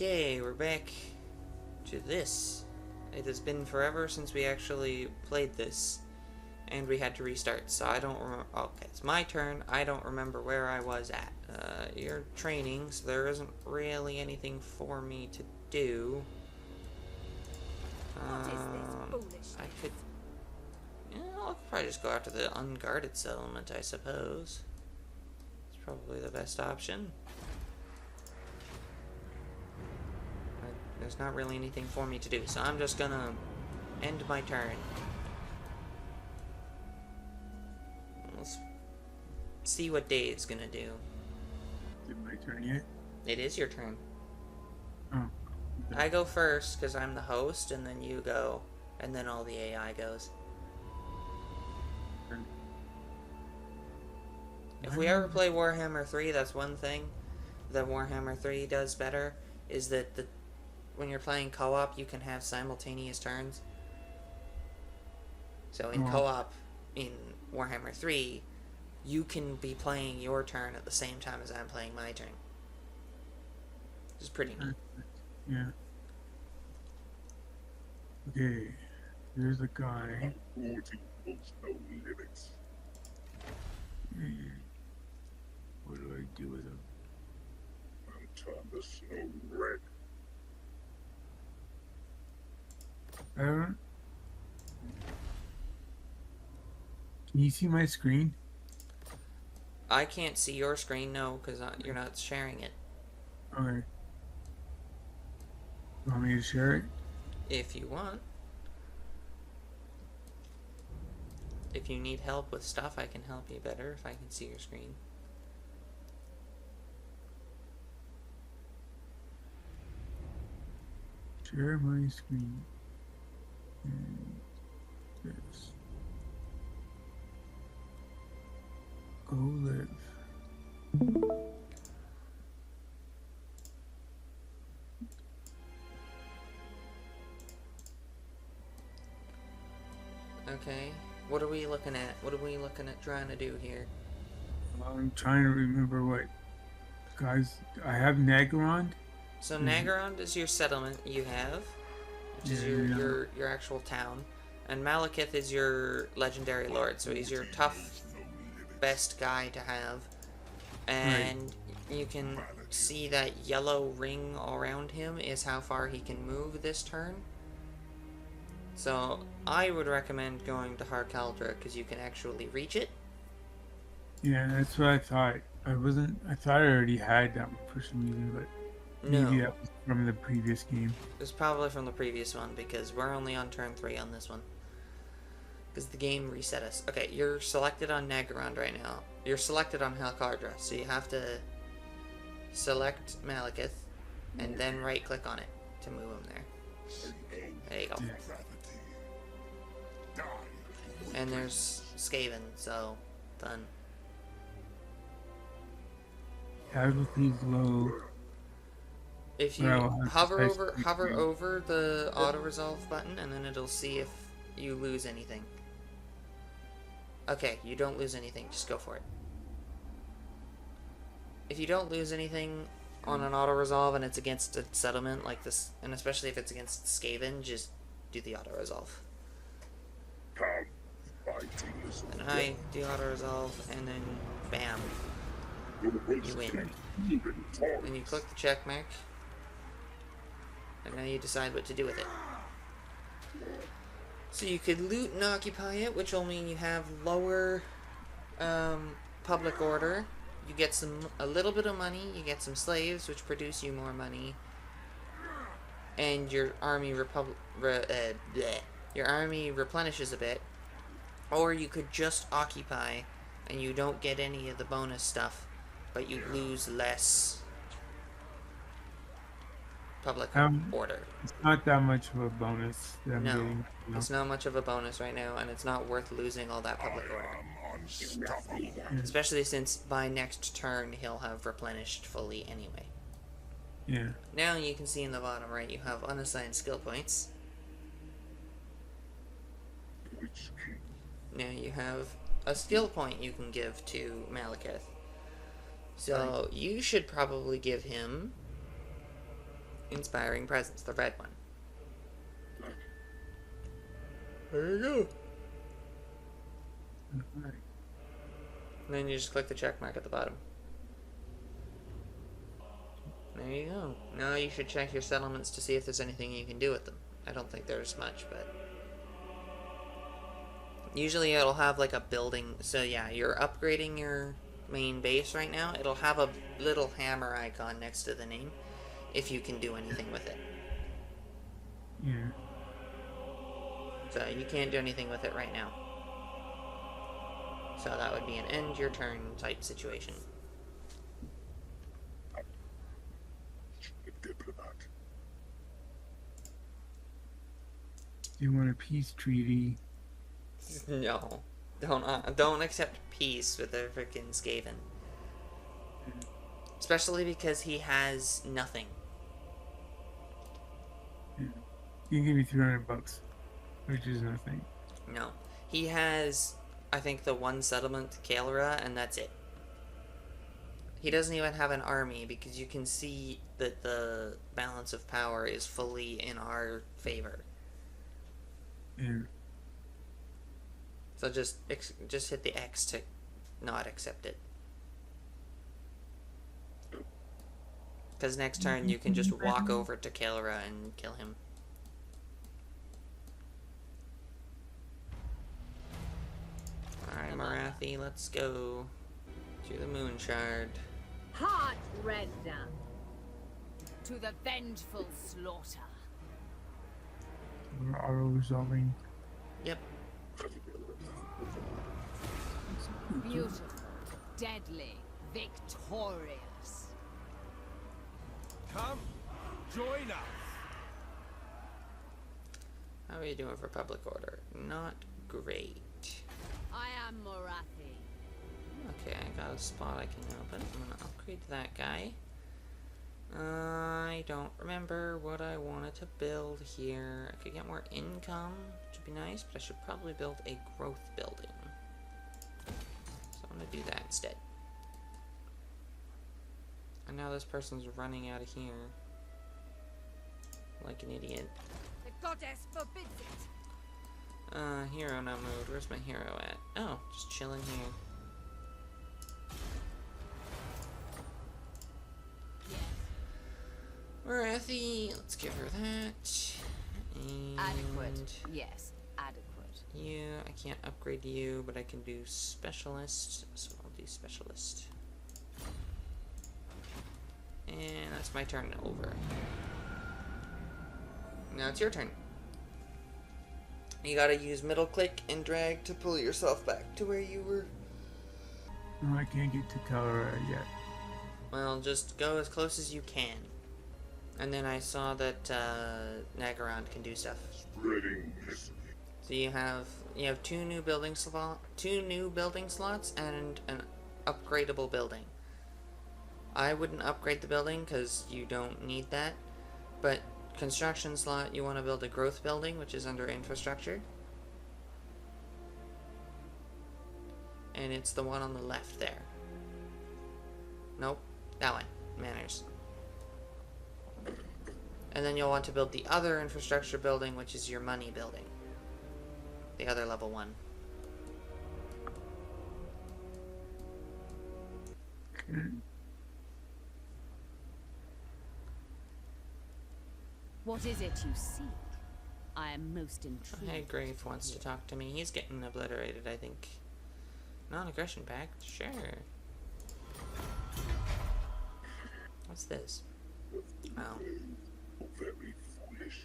Okay, we're back to this. It has been forever since we actually played this, and we had to restart, so I don't remember. Okay, it's my turn. I don't remember where I was at. You're training, so there isn't really anything for me to do. I could... Yeah, I'll probably just go after the unguarded settlement, I suppose. It's probably the best option. There's not really anything for me to do, so I'm just gonna end my turn. Let's see what Dave's gonna do. Is it my turn yet? It is your turn. Oh. I go first, because I'm the host, and then you go, and then all the AI goes. If we ever play Warhammer 3, that's one thing that Warhammer 3 does better, is that when you're playing co-op, you can have simultaneous turns. So in co-op, in Warhammer 3, you can be playing your turn at the same time as I'm playing my turn. Which is pretty neat. Yeah. Okay. Here's a guy. What do I do with him? Turn the snow red. Can you see my screen? I can't see your screen, no, because you're not sharing it. Okay. You want me to share it? If you want. If you need help with stuff, I can help you better if I can see your screen. Share my screen. And this. Go live. Okay. What are we looking at? What are we looking at trying to do here? I'm trying to remember what guys. I have Nagarond. So Nagarond is your settlement you have, which is your actual town, and Malekith is your legendary lord. So he's your tough, best guy to have, and you can see that yellow ring around him is how far he can move this turn. So I would recommend going to Ss'ildra because you can actually reach it. Yeah, that's what I thought. I thought I already had that for some reason, but maybe that was from the previous game. It's probably from the previous one because we're only on turn 3 on this one. Because the game reset us. Okay, you're selected on Nagarond right now. You're selected on Ss'ildra, so you have to select Malekith and then right click on it to move him there. There you go. Yeah. And there's Skaven, so done. Casualties low. If you hover over the auto resolve button, and then it'll see if you lose anything. Okay, you don't lose anything. Just go for it. If you don't lose anything on an auto resolve and it's against a settlement like this, and especially if it's against Skaven, just do the auto resolve. And I do auto resolve, and then bam, you win. Then you click the check mark, and now you decide what to do with it. So you could loot and occupy it, which will mean you have lower public order. You get a little bit of money. You get some slaves, which produce you more money, and your army your army replenishes a bit. Or you could just occupy, and you don't get any of the bonus stuff, but you lose less public order. It's not that much of a bonus that I'm getting. No, it's not much of a bonus right now, and it's not worth losing all that public order. Especially since by next turn he'll have replenished fully anyway. Yeah. Now you can see in the bottom right you have unassigned skill points. Now you have a skill point you can give to Malekith. So you should probably give him inspiring presence, the red one. There you go. Alright. And then you just click the check mark at the bottom. There you go. Now you should check your settlements to see if there's anything you can do with them. I don't think there's much, but... Usually it'll have like a building. So yeah, you're upgrading your main base right now. It'll have a little hammer icon next to the name, if you can do anything with it. Yeah. So you can't do anything with it right now. So that would be an end your turn type situation. A diplomat. Do you want a peace treaty? No. Don't accept peace with a freaking Skaven. Especially because he has nothing. Yeah. You can give me $300, which is nothing. No. He has, I think, the one settlement, Kael'ra, and that's it. He doesn't even have an army because you can see that the balance of power is fully in our favor. Yeah. So just hit the X to not accept it. Because next turn you can just walk over to Kael'ra and kill him. Alright, Marathi, let's go to the Moon Shard. Heart render to the vengeful slaughter. We're auto-resolving. Yep. Beautiful, deadly, victorious. Come, join us. How are you doing for public order? Not great. I am Morathi. Okay, I got a spot I can open. I'm gonna upgrade that guy. I don't remember what I wanted to build here. I could get more income, which would be nice, but I should probably build a growth building. So I'm gonna do that instead. And now this person's running out of here. Like an idiot. The goddess forbids it. Hero not moved. Where's my hero at? Oh, just chilling here. Marathi, let's give her that. And Adequate. Yes, adequate. you, I can't upgrade you, but I can do specialist, so I'll do specialist. And that's my turn over. Now it's your turn. You gotta use middle click and drag to pull yourself back to where you were. No, I can't get to Colorado yet. Well, just go as close as you can. And then I saw that Nagarand can do stuff. Spreading misery. So you have two new building slots and an upgradable building. I wouldn't upgrade the building because you don't need that. But construction slot, you want to build a growth building, which is under infrastructure. And it's the one on the left there. Nope, that one. Manners. And then you'll want to build the other infrastructure building, which is your money building. The other level one. What is it you seek? I am most intrigued. Hey, Grave wants to talk to me. He's getting obliterated, I think. Non-aggression pact? Sure. What's this? Oh. Very foolish.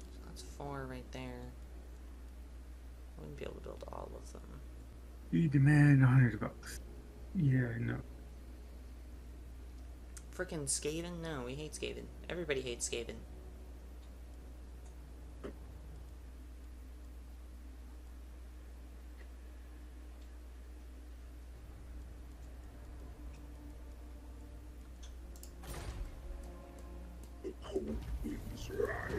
So that's 4 right there. I wouldn't be able to build all of them. You demand $100. Yeah, I know. Frickin' Skaven? No, we hate Skaven. Everybody hates Skaven. The cold winds rise.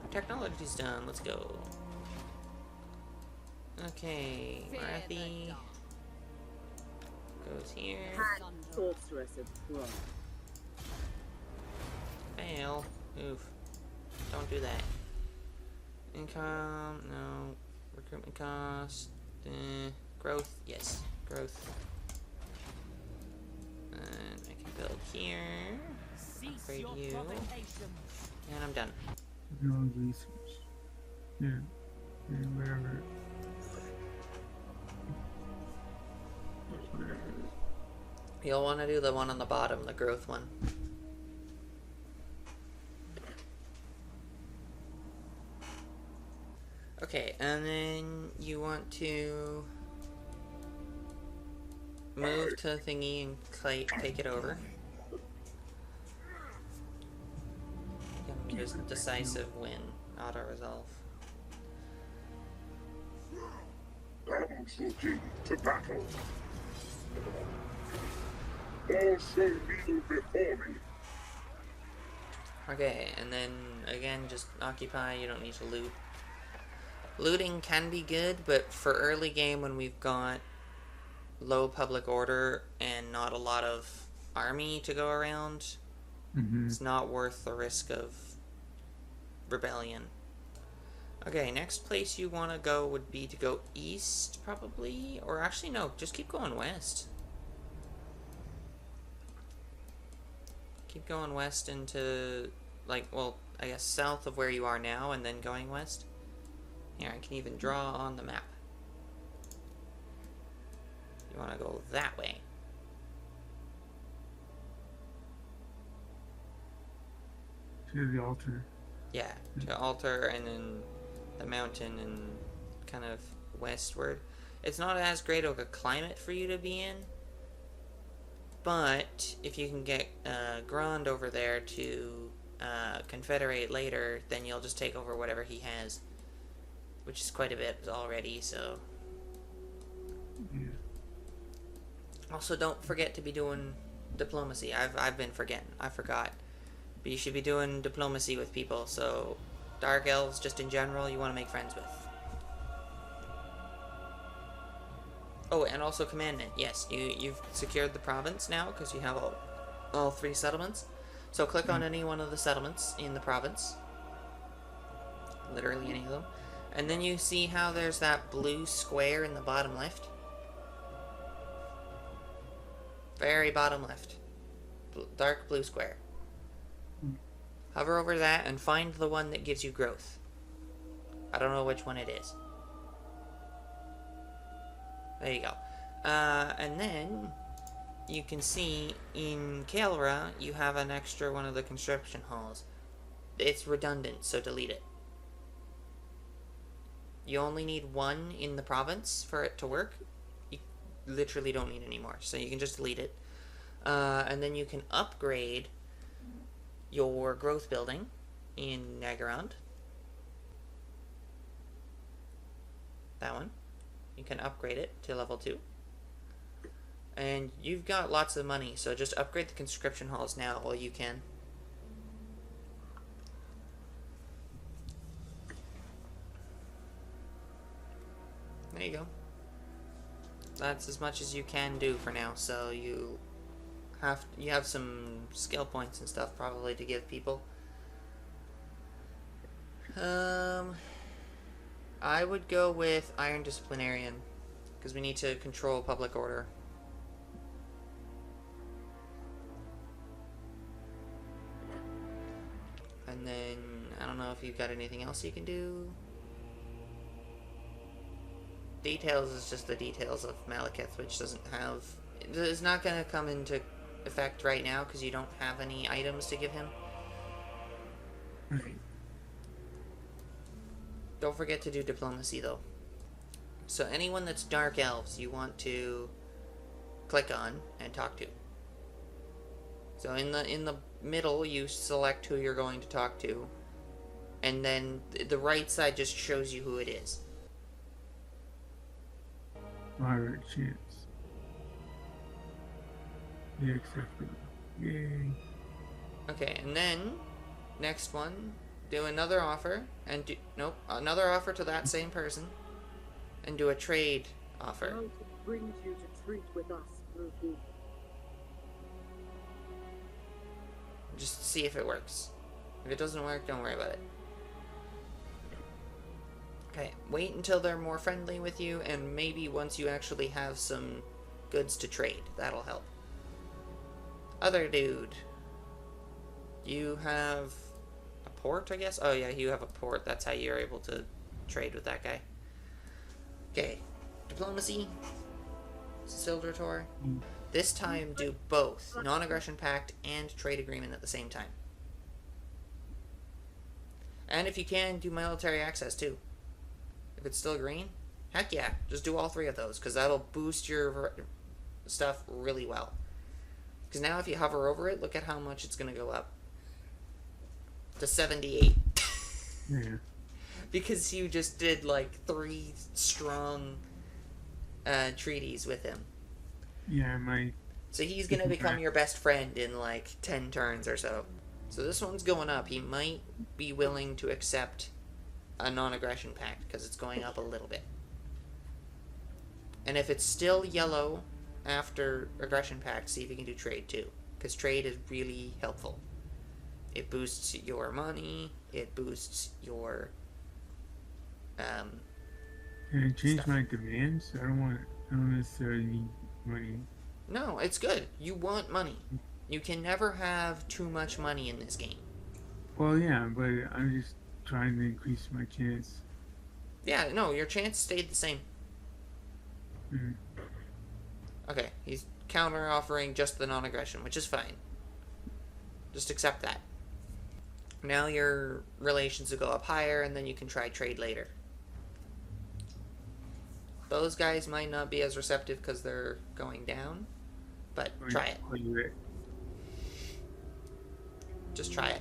Our technology's done. Let's go. Okay, Fear the Marathi dawn. goes here. Sorceress of Throne. Oof. Don't do that. Income, no. Recruitment cost. Growth, yes. Growth. And I can build here. Upgrade you. And I'm done. No resource. Yeah. Yeah, whatever. You'll want to do the one on the bottom, the growth one. Okay, and then you want to move to thingy and take it over. Just decisive win, auto resolve. Arms looking to battle. All shall kneel before me. Okay, and then again, just occupy. You don't need to loot. Looting can be good, but for early game when we've got low public order and not a lot of army to go around, it's not worth the risk of rebellion. Okay, next place you want to go would be to go east, probably, or actually no, just keep going west. Keep going west into, like, well, I guess south of where you are now, and then going west. Here, I can even draw on the map. You want to go that way. To the altar. Yeah, to altar and then the mountain and kind of westward. It's not as great of a climate for you to be in, but if you can get Grand over there to Confederate later, then you'll just take over whatever he has, which is quite a bit already, so... Yeah. Also, don't forget to be doing diplomacy. I've been forgetting. I forgot. But you should be doing diplomacy with people, so Dark Elves, just in general, you want to make friends with. Oh, and also Commandment. Yes, you've secured the province now, because you have all 3 settlements. So click on any one of the settlements in the province. Literally any of them. And then you see how there's that blue square in the bottom left? Very bottom left. Dark blue square. Hover over that and find the one that gives you growth. I don't know which one it is. There you go. And then you can see in Ss'ildra you have an extra one of the conscription halls. It's redundant, so delete it. You only need 1 in the province for it to work. You literally don't need any more, so you can just delete it. And then you can upgrade your growth building in Nagarand. That one. You can upgrade it to level 2. And you've got lots of money, so just upgrade the conscription halls now while you can. There you go. That's as much as you can do for now, so you have some skill points and stuff probably to give people. I would go with Iron Disciplinarian, because we need to control public order. And then, I don't know if you've got anything else you can do. Details is just the details of Malekith, which doesn't have... It's not going to come into effect right now, because you don't have any items to give him. Right. Don't forget to do diplomacy, though. So anyone that's Dark Elves, you want to click on and talk to. So in the middle, you select who you're going to talk to, and then the right side just shows you who it is. Moderate chance. Yeah, accepted. Yay. Okay, and then next one, do another offer and do another offer to that same person, and do a trade offer. How it brings you to treat with us, Just to see if it works. If it doesn't work, don't worry about it. Okay, wait until they're more friendly with you, and maybe once you actually have some goods to trade, that'll help. Other dude. You have a port, I guess? Oh yeah, you have a port. That's how you're able to trade with that guy. Okay, diplomacy. Ss'ildra Tor. This time do both non-aggression pact and trade agreement at the same time. And if you can, do military access too. If it's still green, heck yeah, just do all three of those, because that'll boost your stuff really well. Because now if you hover over it, look at how much it's going to go up. To 78. Yeah. Because you just did like 3 strong treaties with him. Yeah, my... So he's going to become your best friend in like 10 turns or so. So this one's going up. He might be willing to accept a non-aggression pact because it's going up a little bit. And if it's still yellow after aggression pact, see if you can do trade too. Because trade is really helpful. It boosts your money. It boosts your... Can I change stuff. my demands? I don't necessarily need money. No, it's good. You want money. You can never have too much money in this game. Well, yeah, but I'm just trying to increase my chance. Yeah, no, your chance stayed the same. Mm. Okay, he's counter-offering just the non-aggression, which is fine. Just accept that. Now your relations will go up higher, and then you can try trade later. Those guys might not be as receptive because they're going down, but try it. Just try it.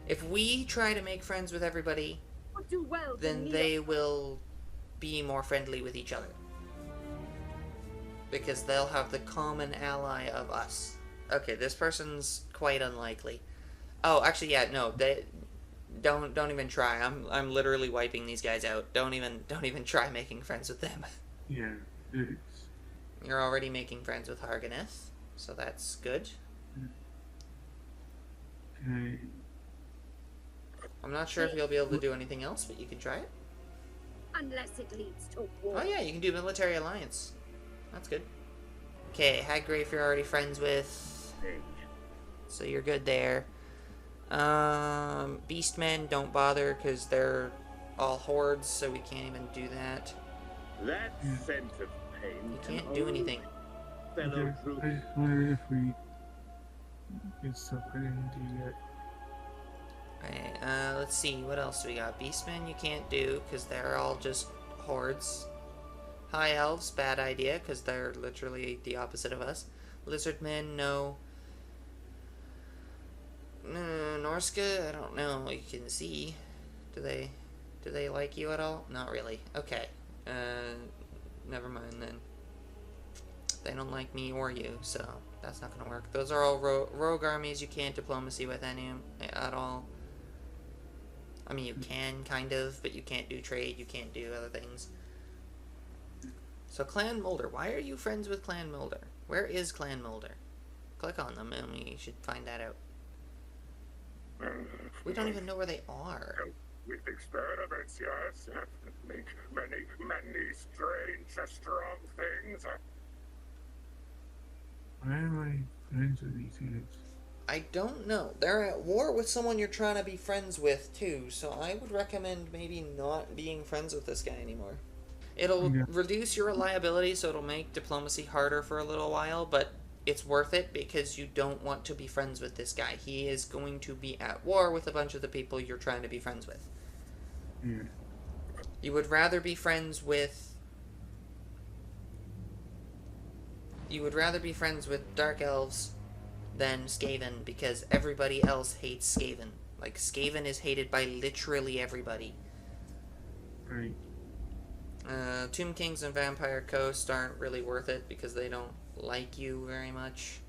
If we try to make friends with everybody, Do well, then they will be more friendly with each other. Because they'll have the common ally of us. Okay, this person's quite unlikely. Oh, actually, yeah, no, they don't even try. I'm literally wiping these guys out. Don't even try making friends with them. Yeah, it's... You're already making friends with Harganeth, so that's good. Can I'm not sure if you'll be able to do anything else, but you can try it. unless it leads to war. Oh yeah, you can do military alliance. That's good. Okay, Haggrave you're already friends with, so you're good there. Beastmen, don't bother, because they're all hordes, so we can't even do that. That scent of pain. You can't do anything. Fellow I troops. just wondered if we get stuff I didn't do yet. Okay, let's see, what else do we got? Beastmen you can't do, because they're all just hordes. High Elves, bad idea, because they're literally the opposite of us. Lizardmen, no. Norska, I don't know, you can see. Do they like you at all? Not really. Okay. Never mind then. They don't like me or you, so that's not gonna work. Those are all rogue armies you can't diplomacy with any at all. I mean, you can, kind of, but you can't do trade, you can't do other things. So Clan Mulder, why are you friends with Clan Mulder? Where is Clan Mulder? Click on them and we should find that out. We don't even know where they are. With experiments, yes. Make many strange, strong things. Why am I friends with these guys? I don't know. They're at war with someone you're trying to be friends with, too, so I would recommend maybe not being friends with this guy anymore. It'll reduce your reliability, so it'll make diplomacy harder for a little while, but it's worth it because you don't want to be friends with this guy. He is going to be at war with a bunch of the people you're trying to be friends with. Yeah. You would rather be friends with... You would rather be friends with Dark Elves than Skaven, because everybody else hates Skaven. Like, Skaven is hated by literally everybody. Right. Tomb Kings and Vampire Coast aren't really worth it because they don't like you very much.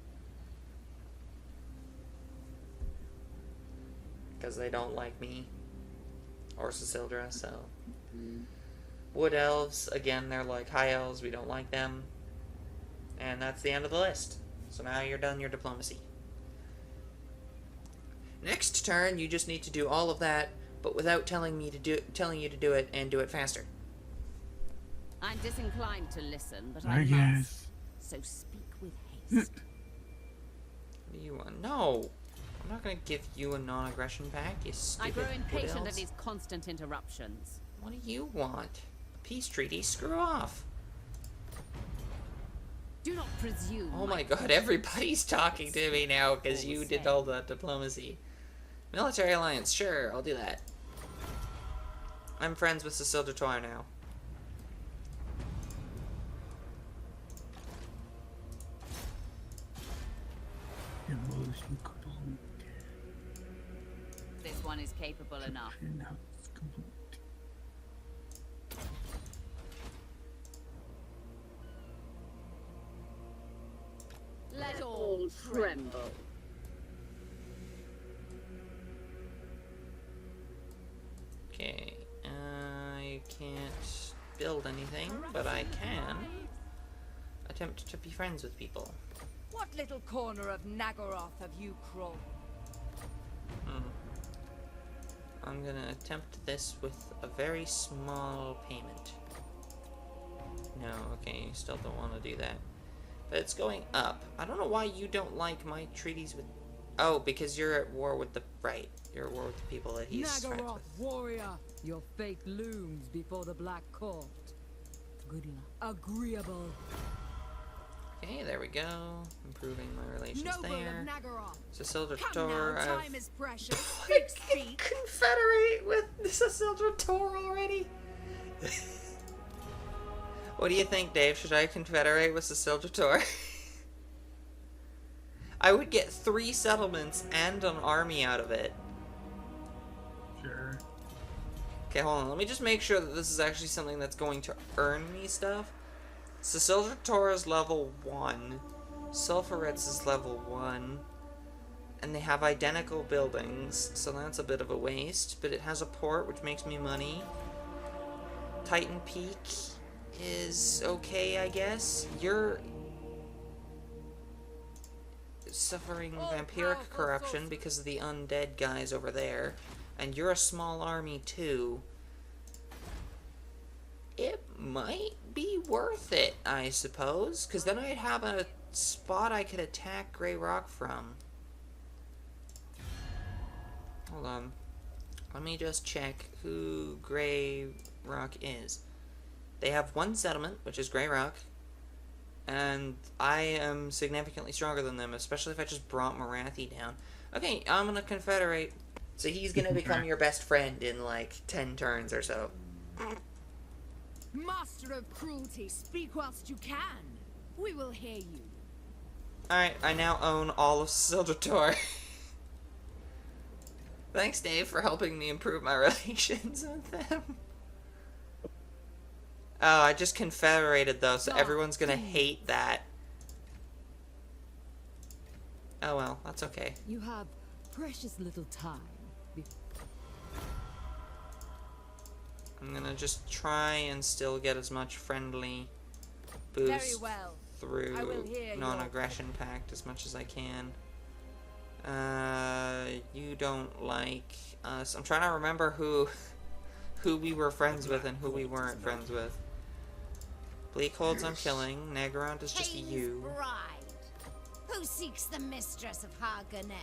Because they don't like me. Or Ss'ildra, so... Wood Elves, again, they're like High Elves, we don't like them. And that's the end of the list. So now you're done your diplomacy. Next turn, you just need to do all of that, but without telling you to do it and do it faster. I'm disinclined to listen, but I I guess. must. So speak with haste. What do you want? No! I'm not gonna give you a non-aggression pact, you I stupid grow wood impatient at elves. these constant interruptions. What do you want? A peace treaty? Screw off. Do not presume. Oh my god, everybody's talking to me now because you did all the diplomacy. Military alliance, sure, I'll do that. I'm friends with Ss'ildra Tor now. Demolition complete. This one is capable enough. Construction house complete. Let all All tremble. Okay, I can't build anything, but I can attempt to be friends with people. What little corner of Nagoroth have you crawled? I'm gonna attempt this with a very small payment. No, okay, you still don't want to do that. But it's going up. I don't know why you don't like my treaties with... Oh, because you're at war with the... Right, you're at war with the people that he's friends Nagoroth, with. warrior, your fate looms before the Black Court. Good enough. Agreeable. Okay, there we go. Improving my relations Noble there. of Nagoroth. Ss'ildra Come Tor, now, time is precious. I Speak, can speak. confederate with Ss'ildra Tor already? What do you think, Dave? Should I confederate with Ss'ildra Tor? I would get 3 settlements and an army out of it. Sure. Okay, hold on. Let me just make sure that this is actually something that's going to earn me stuff. Ss'ildra Tor is level 1. Sulfuret's is level 1. And they have identical buildings, so that's a bit of a waste. But it has a port, which makes me money. Titan Peak is okay, I guess. You're suffering vampiric corruption because of the undead guys over there. And you're a small army, too. It might be worth it, I suppose, because then I'd have a spot I could attack Grey Rock from. Hold on. Let me just check who Grey Rock is. They have 1 settlement, which is Grey Rock, and I am significantly stronger than them, especially if I just brought Marathi down. Okay, I'm gonna confederate. So he's gonna become your best friend in like 10 turns or so. Master of cruelty, speak whilst you can. We will hear you. Alright, I now own all of Ss'ildra Tor. Thanks, Dave, for helping me improve my relations with them. Oh, I just confederated, though, so everyone's gonna hate that. Oh well, that's okay. You have precious little time. I'm gonna just try and still get as much friendly boost Very well. I will through hear your non-aggression pact as much as I can. You don't like us. I'm trying to remember who we were friends with and who we weren't friends with. Bleakholds I'm killing. Nagarond is just Cain's you. bride, who seeks the mistress of Harganeth.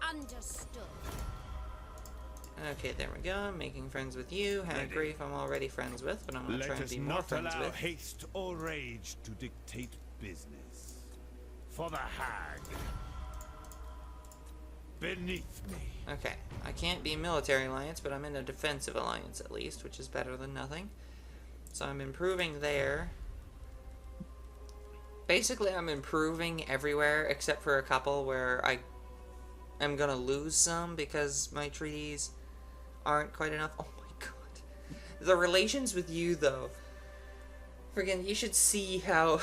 Understood. Okay, there we go. I'm making friends with you. Hagrief I'm already friends with, but I'm gonna try Let and us be more not friends allow with. haste or rage to dictate business. For the hag. Beneath me. Okay, I can't be a military alliance, but I'm in a defensive alliance at least, which is better than nothing. So I'm improving there. Basically, I'm improving everywhere except for a couple where I am gonna lose some because my treaties aren't quite enough. Oh my god. The relations with you, though. Friggin', you should see how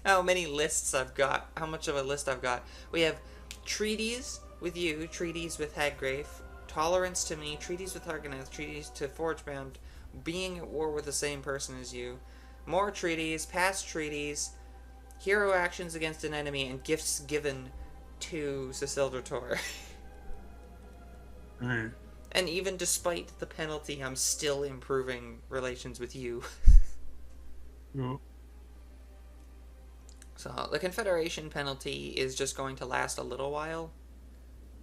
how many lists I've got, how much of a list I've got. We have treaties with you, treaties with Haggrave, tolerance to me, treaties with Harganeth, treaties to Forgebound, being at war with the same person as you, more treaties, past treaties, hero actions against an enemy, and gifts given to Ss'ildra Tor. Alright. And even despite the penalty, I'm still improving relations with you. Cool. So, the Confederation penalty is just going to last a little while.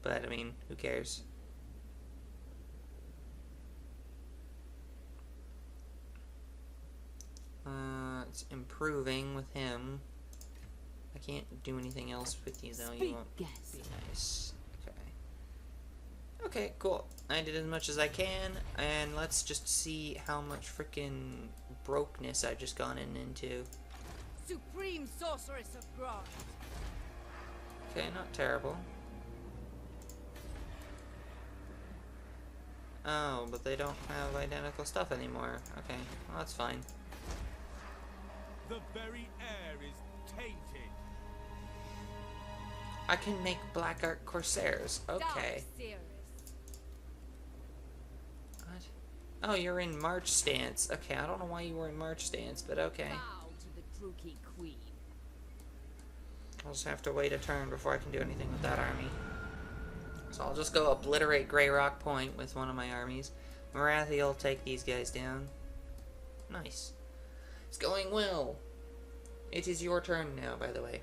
But, I mean, who cares? It's improving with him. I can't do anything else with you, though. You won't be nice. Okay. Okay, cool. I did as much as I can, and let's just see how much freaking brokenness I've just gone into. Supreme sorceress of Grod. Okay, not terrible. Oh, but they don't have identical stuff anymore. Okay, well, that's fine. The very air is tainted. I can make Black Art Corsairs. Okay. What? Oh, you're in March stance. Okay, I don't know why you were in March stance, but okay. Bow to the Druki Queen. I'll just have to wait a turn before I can do anything with that army. So I'll just go obliterate Grey Rock Point with one of my armies. Marathi will take these guys down. Nice. It's going well. It is your turn now, by the way.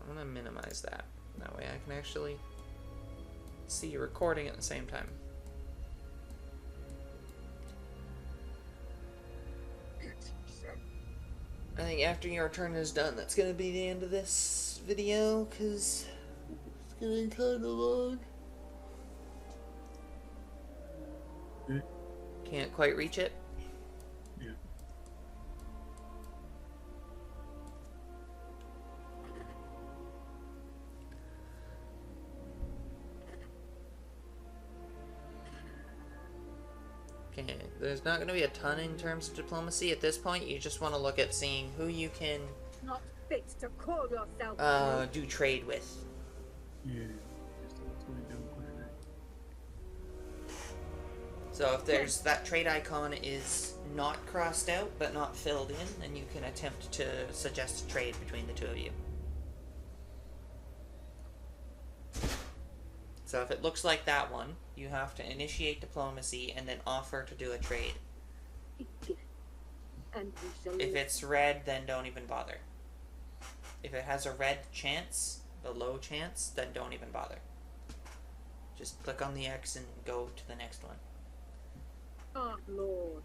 I'm going to minimize that. That way I can actually see you recording at the same time. I think after your turn is done, that's going to be the end of this video, because it's getting kind of long. Can't quite reach it. Yeah. Okay, there's not going to be a ton in terms of diplomacy at this point. You just want to look at seeing who you can Not fit to call yourself. do trade with. Yeah. That's what I done quite a bit. So if there's that trade icon is not crossed out but not filled in, then you can attempt to suggest a trade between the two of you. So if it looks like that one, you have to initiate diplomacy and then offer to do a trade. And we shall If live. it's red, then don't even bother. If it has a red chance, the low chance, then don't even bother. Just click on the X and go to the next one. Ah, Lord.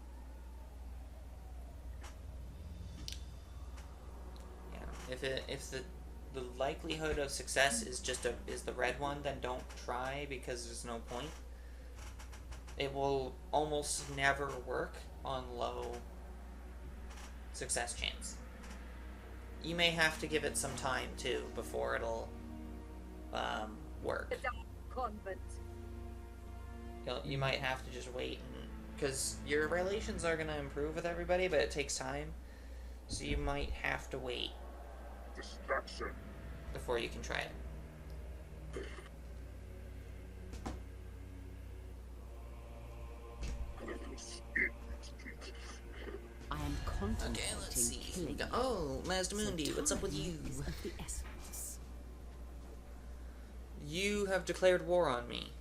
Yeah. If the likelihood of success is is the red one, then don't try because there's no point. It will almost never work on low success chance. You may have to give it some time too before it'll work. The dark convent. You might have to just wait, because your relations are going to improve with everybody, but it takes time. So you might have to wait Destruction. before you can try it. I am contemplating Okay, let's see. killing you. Oh, Mazdamundi, what's up with you? Time is of the essence. You have declared war on me.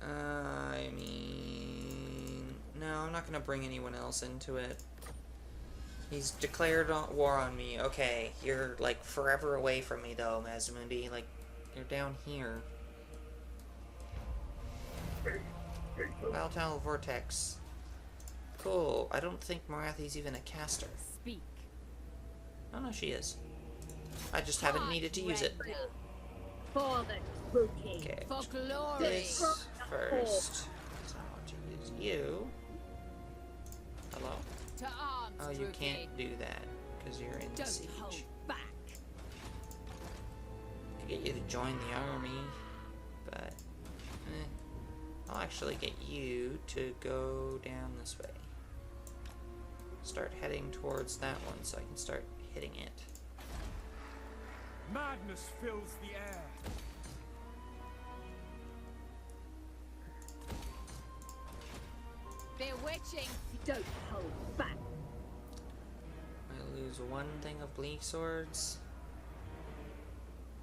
I mean, no, I'm not gonna bring anyone else into it. He's declared war on me. Okay, you're like forever away from me though, Mazdamundi. Like, you're down here. Volatile Vortex. Cool. I don't think Marathi's even a caster. Speak. Oh no, she is. I just haven't needed to use it. For the spooky. Okay. For glory. This first. So I want to use you. Hello? To arms, Oh, you Druki. can't do that because you're in Don't siege. hold back. I could get you to join the army, but I'll actually get you to go down this way. start heading towards that one so I can start hitting it. Madness fills the air. Bewitching. Don't hold back. I lose one thing of bleak swords.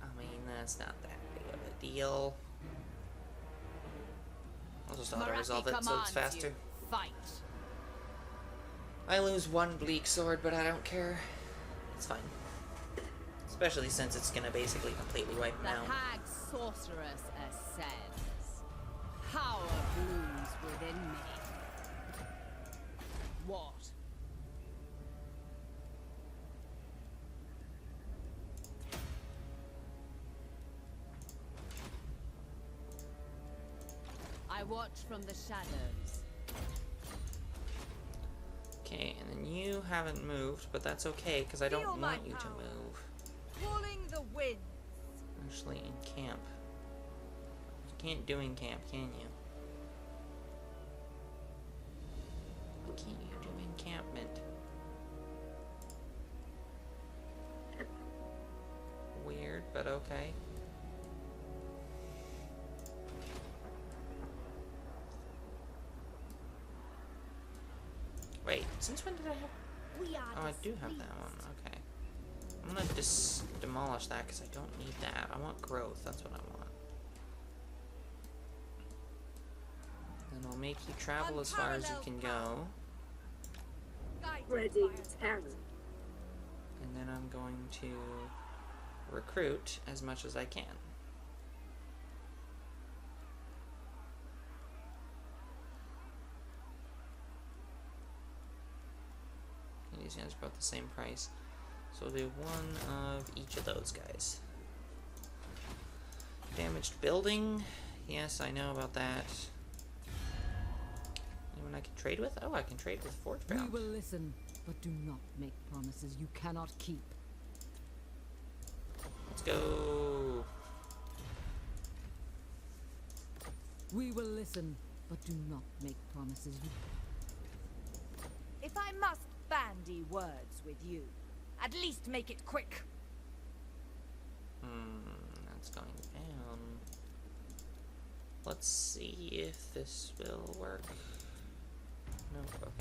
I mean, that's not that big of a deal. I'll just auto-resolve it so it's faster. You. Fight. I lose one bleak sword, but I don't care. It's fine. Especially since it's gonna basically completely wipe The them out. hag sorceress ascends. Power blooms within me. What? I watch from the shadows. Okay, and then you haven't moved, but that's okay, because I don't Feel my want you to power. move. Pulling the wind. Actually, in camp. You can't do in camp, can you? What can't you do encampment? Weird, but okay. Wait, since when did I have... We are Oh, I do have that one, okay. I'm gonna demolish that because I don't need that. I want growth, that's what I want. And I'll make you travel as far as you can go. Spreading terror. And then I'm going to recruit as much as I can. And these guys are both the same price. So we'll do one of each of those guys. Damaged building. Yes, I know about that. Anyone I can trade with? Oh, I can trade with Forge We Bound. will listen, but do not make promises you cannot keep. Let's go. We will listen, but do not make promises you... If I must bandy words with you, at least make it quick. That's going down. Let's see if this will work. Nope,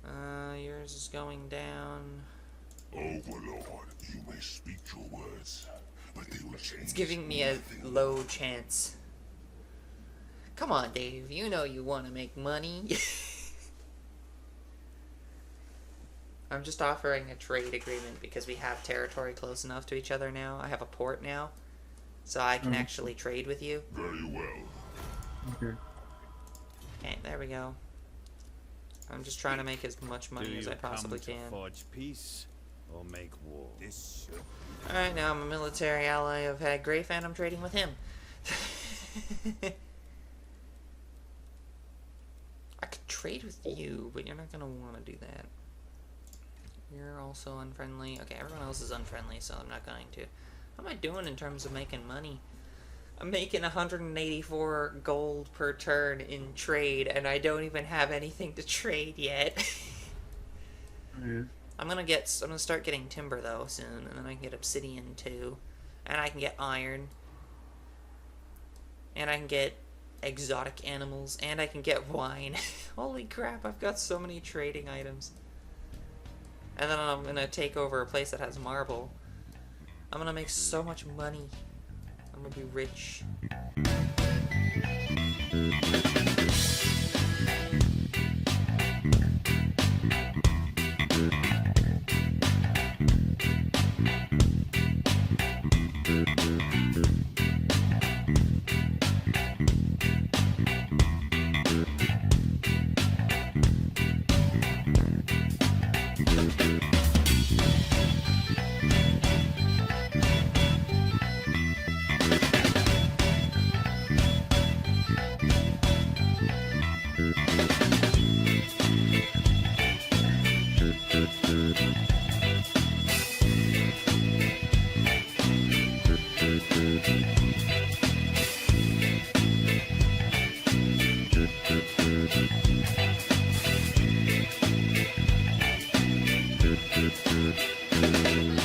okay. Yours is going down. Overlord, you may speak your words, but they will change. It's giving me a low chance. Come on, Dave. You know you want to make money. I'm just offering a trade agreement because we have territory close enough to each other now. I have a port now, so I can actually trade with you. Very well. Okay. Okay, there we go. I'm just trying to make as much money as I possibly can. Forge peace or make war. This should. Alright, now I'm a military ally of Haggrafe and I'm trading with him. I could trade with you, but you're not going to want to do that. You're also unfriendly. Okay, everyone else is unfriendly, so I'm not going to. How am I doing in terms of making money? I'm making 184 gold per turn in trade, and I don't even have anything to trade yet. Yeah. I'm gonna start getting timber though soon, and then I can get obsidian too, and I can get iron, and I can get exotic animals, and I can get wine. Holy crap! I've got so many trading items. And then I'm gonna take over a place that has marble. I'm gonna make so much money. I'm gonna be rich. Bye.